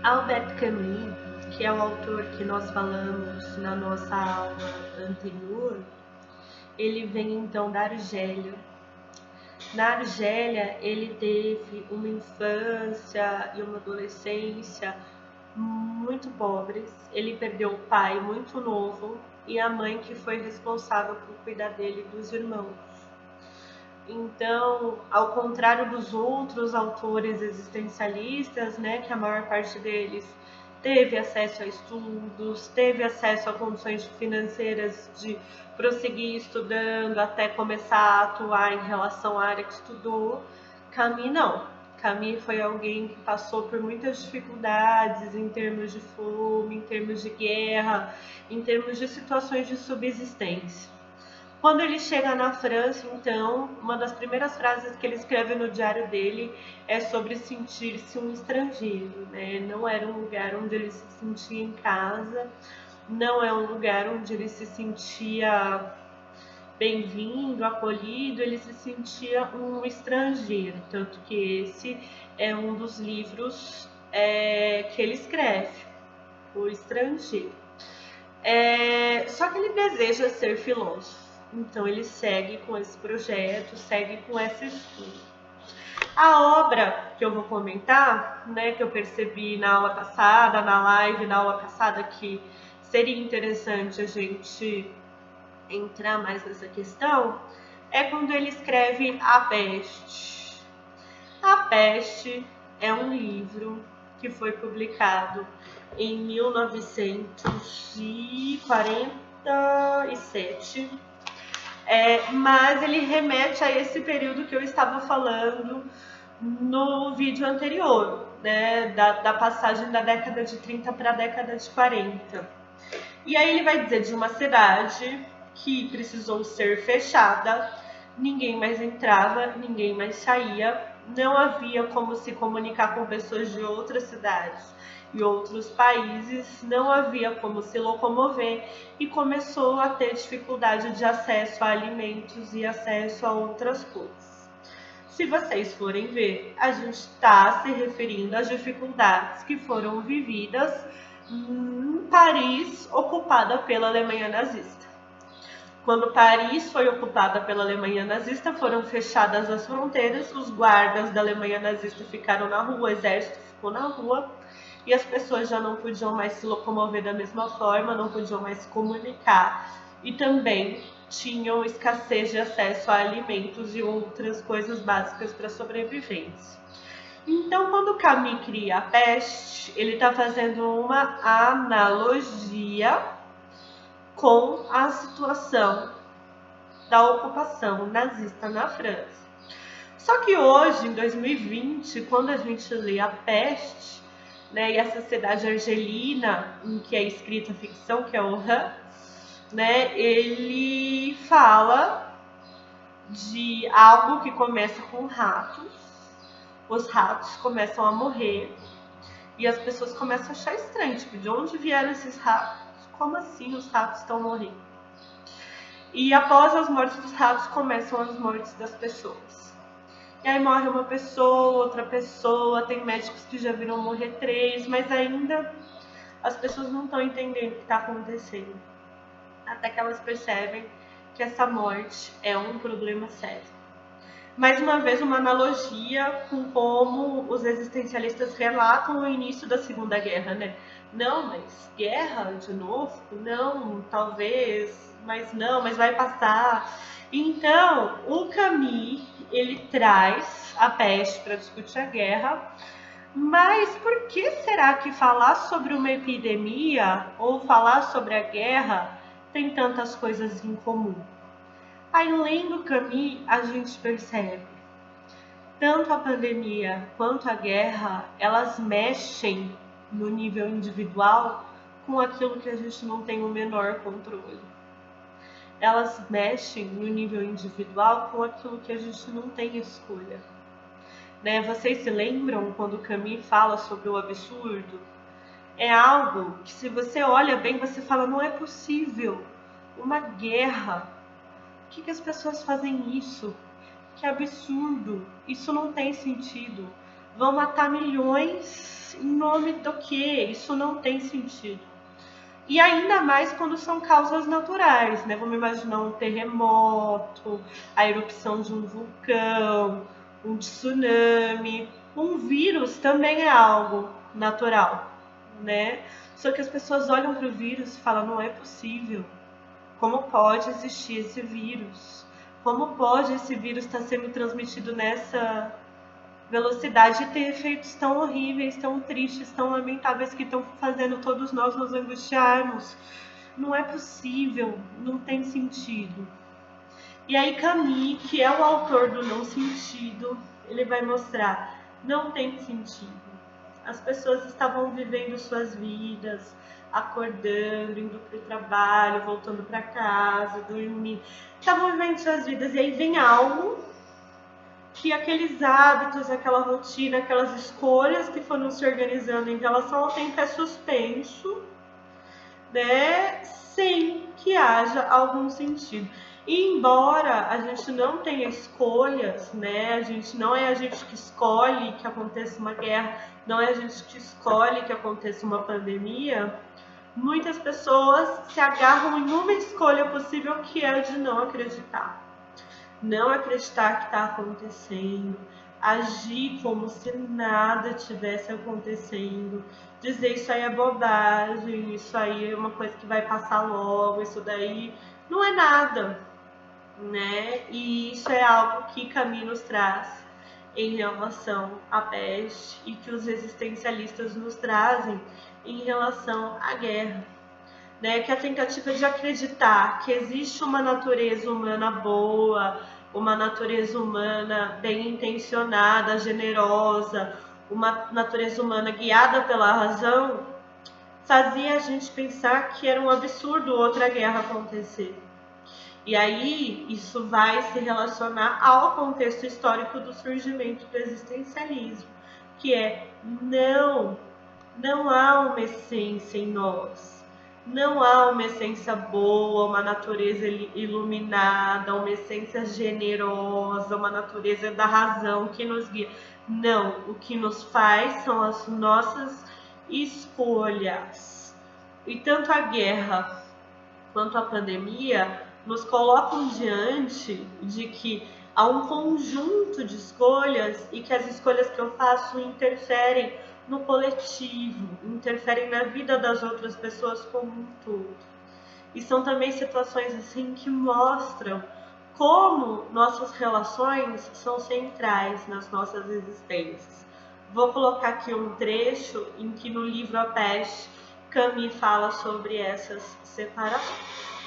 Albert Camus, que é o autor que nós falamos na nossa aula anterior, ele vem então da Argélia. Na Argélia, ele teve uma infância e uma adolescência muito pobres. Ele perdeu o pai muito novo e a mãe que foi responsável por cuidar dele e dos irmãos. Então, ao contrário dos outros autores existencialistas, né, que a maior parte deles teve acesso a estudos, teve acesso a condições financeiras de prosseguir estudando até começar a atuar em relação à área que estudou, Camus não. Camus foi alguém que passou por muitas dificuldades em termos de fome, em termos de guerra, em termos de situações de subsistência. Quando ele chega na França, então, uma das primeiras frases que ele escreve no diário dele é sobre sentir-se um estrangeiro, né? Não era um lugar onde ele se sentia em casa, não é um lugar onde ele se sentia bem-vindo, acolhido, ele se sentia um estrangeiro, tanto que esse é um dos livros que ele escreve, O Estrangeiro. Só que ele deseja ser filósofo. Então ele segue com esse projeto, segue com esse estudo. A obra que eu vou comentar, né, que eu percebi na aula passada, na live, na aula passada, que seria interessante a gente entrar mais nessa questão, é quando ele escreve A Peste. A Peste é um livro que foi publicado em 1947, mas ele remete a esse período que eu estava falando no vídeo anterior, né, da passagem da década de 30 para a década de 40. E aí ele vai dizer de uma cidade que precisou ser fechada, ninguém mais entrava, ninguém mais saía, não havia como se comunicar com pessoas de outras cidades e outros países, não havia como se locomover e começou a ter dificuldade de acesso a alimentos e acesso a outras coisas. Se vocês forem ver, a gente está se referindo às dificuldades que foram vividas em Paris, ocupada pela Alemanha nazista. Quando Paris foi ocupada pela Alemanha nazista, foram fechadas as fronteiras, os guardas da Alemanha nazista ficaram na rua, o exército ficou na rua, e as pessoas já não podiam mais se locomover da mesma forma, não podiam mais se comunicar, e também tinham escassez de acesso a alimentos e outras coisas básicas para a sobrevivência. Então, quando Camus cria A Peste, ele está fazendo uma analogia com a situação da ocupação nazista na França. Só que hoje, em 2020, quando a gente lê A Peste, né, e essa cidade argelina em que é escrita a ficção, que é Oran, né, ele fala de algo que começa com ratos, os ratos começam a morrer e as pessoas começam a achar estranho, tipo, de onde vieram esses ratos? Como assim os ratos estão morrendo? E após as mortes dos ratos, começam as mortes das pessoas. E aí morre uma pessoa, outra pessoa, tem médicos que já viram morrer 3, mas ainda as pessoas não estão entendendo o que está acontecendo. Até que elas percebem que essa morte é um problema sério. Mais uma vez, uma analogia com como os existencialistas relatam o início da Segunda Guerra, né? Não, mas guerra de novo? Não, talvez, mas não, mas vai passar. Então, o Camus, ele traz a peste para discutir a guerra, mas por que será que falar sobre uma epidemia ou falar sobre a guerra tem tantas coisas em comum? Aí, lendo Camus, a gente percebe tanto a pandemia quanto a guerra, elas mexem no nível individual com aquilo que a gente não tem o menor controle. Elas mexem no nível individual com aquilo que a gente não tem escolha. Né? Vocês se lembram quando Camus fala sobre o absurdo? É algo que, se você olha bem, você fala, não é possível. Uma guerra. Por que as pessoas fazem isso? Que absurdo. Isso não tem sentido. Vão matar milhões Em nome do quê? Isso não tem sentido. E ainda mais quando são causas naturais, né? Vamos imaginar um terremoto, a erupção de um vulcão, um tsunami. Um vírus também é algo natural, né? Só que as pessoas olham para o vírus e falam, não é possível. Como pode existir esse vírus? Como pode esse vírus estar sendo transmitido nessa velocidade e ter efeitos tão horríveis, tão tristes, tão lamentáveis que estão fazendo todos nós nos angustiarmos? Não é possível, não tem sentido. E aí Camus, que é o autor do Não Sentido, ele vai mostrar, não tem sentido. As pessoas estavam vivendo suas vidas, acordando, indo para o trabalho, voltando para casa, dormindo. Estavam vivendo suas vidas e aí vem algo que aqueles hábitos, aquela rotina, aquelas escolhas que foram se organizando em relação ao tempo é suspenso, né, sem que haja algum sentido. E embora a gente não tenha escolhas, né, a gente não é a gente que escolhe que aconteça uma guerra, não é a gente que escolhe que aconteça uma pandemia, muitas pessoas se agarram em uma escolha possível que é a de não acreditar. Não acreditar que está acontecendo, agir como se nada tivesse acontecendo, dizer isso aí é bobagem, isso aí é uma coisa que vai passar logo, isso daí não é nada, né? E isso é algo que Camus nos traz em relação à peste e que os existencialistas nos trazem em relação à guerra. Né, que a tentativa de acreditar que existe uma natureza humana boa, uma natureza humana bem intencionada, generosa, uma natureza humana guiada pela razão, fazia a gente pensar que era um absurdo outra guerra acontecer. E aí isso vai se relacionar ao contexto histórico do surgimento do existencialismo, que é não há uma essência em nós. Não há uma essência boa, uma natureza iluminada, uma essência generosa, uma natureza da razão que nos guia. Não, o que nos faz são as nossas escolhas. E tanto a guerra quanto a pandemia nos colocam diante de que há um conjunto de escolhas e que as escolhas que eu faço interferem no coletivo, interferem na vida das outras pessoas como um todo. E são também situações assim que mostram como nossas relações são centrais nas nossas existências. Vou colocar aqui um trecho em que no livro A Peste, Camus fala sobre essas separações.